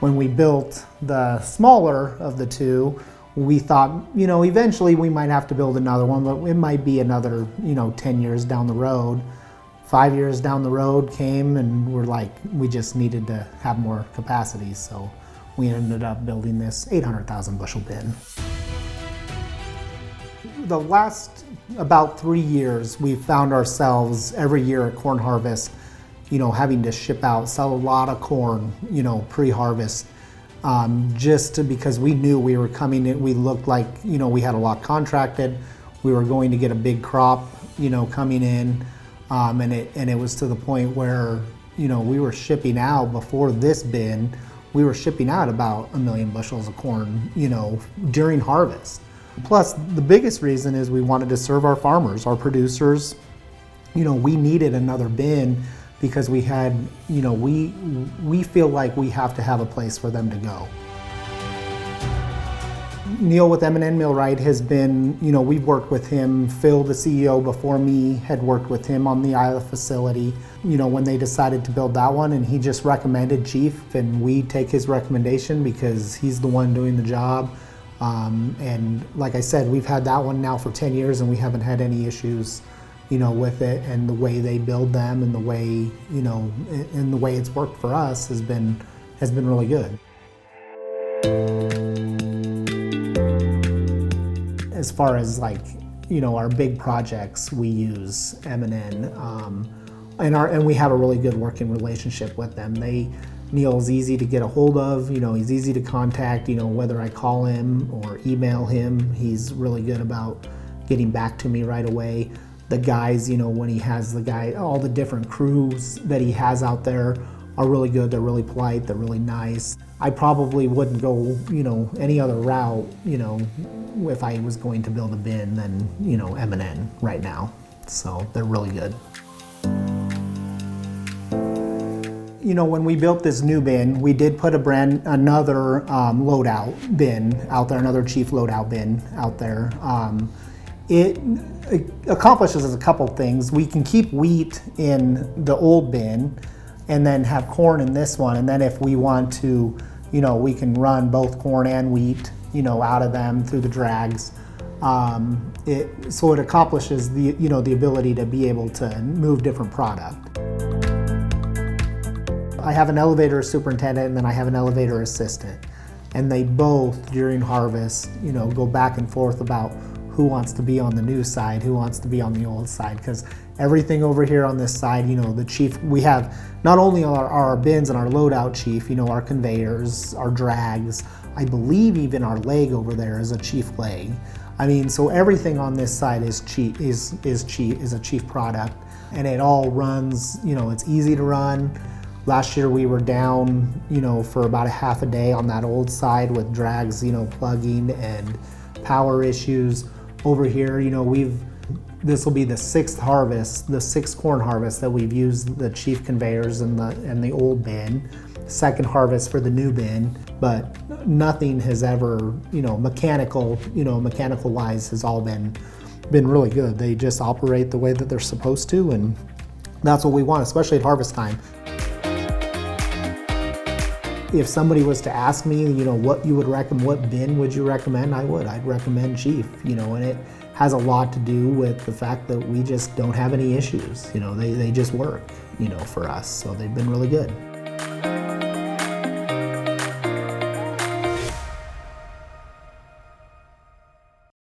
When we built the smaller of the two, we thought, eventually we might have to build another one, but it might be another, 10 years down the road. 5 years down the road came and we're like, we just needed to have more capacity. So we ended up building this 800,000 bushel bin. The last about 3 years, we've found ourselves every year at corn harvest, having to ship out, sell a lot of corn, pre-harvest, because we knew we were coming in. We looked like, we had a lot contracted. We were going to get a big crop, coming in, and it was to the point where, we were shipping out before this bin. We were shipping out about 1 million bushels of corn, during harvest. Plus, the biggest reason is we wanted to serve our farmers, our producers. We needed another bin because we had, we feel like we have to have a place for them to go. Neil with M N Millwright has been, we've worked with him. Phil, the CEO before me, had worked with him on the Isla facility, when they decided to build that one, and he just recommended Chief, and we take his recommendation because he's the one doing the job. And like I said, we've had that one now for 10 years and we haven't had any issues, with it, and the way they build them and the way, and the way it's worked for us has been really good. As far as our big projects, we use M N, and we have a really good working relationship with them. Neil's easy to get a hold of, he's easy to contact, whether I call him or email him, he's really good about getting back to me right away. The guys, when he has all the different crews that he has out there are really good, they're really polite, they're really nice. I probably wouldn't go, any other route, if I was going to build a bin than, M N right now. So they're really good. When we built this new bin, we did put another loadout bin out there, another Chief loadout bin out there. It accomplishes a couple things. We can keep wheat in the old bin and then have corn in this one. And then if we want to, we can run both corn and wheat, out of them through the drags. So it accomplishes the ability to be able to move different product. I have an elevator superintendent and then I have an elevator assistant. And they both, during harvest, go back and forth about who wants to be on the new side, who wants to be on the old side. Because everything over here on this side, the Chief, we have not only our bins and our loadout Chief, our conveyors, our drags, I believe even our leg over there is a Chief leg. So everything on this side is a Chief product. And it all runs, it's easy to run. Last year we were down, for about a half a day on that old side with drags, plugging and power issues. Over here, this will be the sixth corn harvest that we've used the Chief conveyors and the old bin. Second harvest for the new bin, but nothing has ever, mechanical wise has all been really good. They just operate the way that they're supposed to, and that's what we want, especially at harvest time. If somebody was to ask me, what you would recommend, what bin would you recommend, I'd recommend Chief, and it has a lot to do with the fact that we just don't have any issues. They just work, for us, so they've been really good.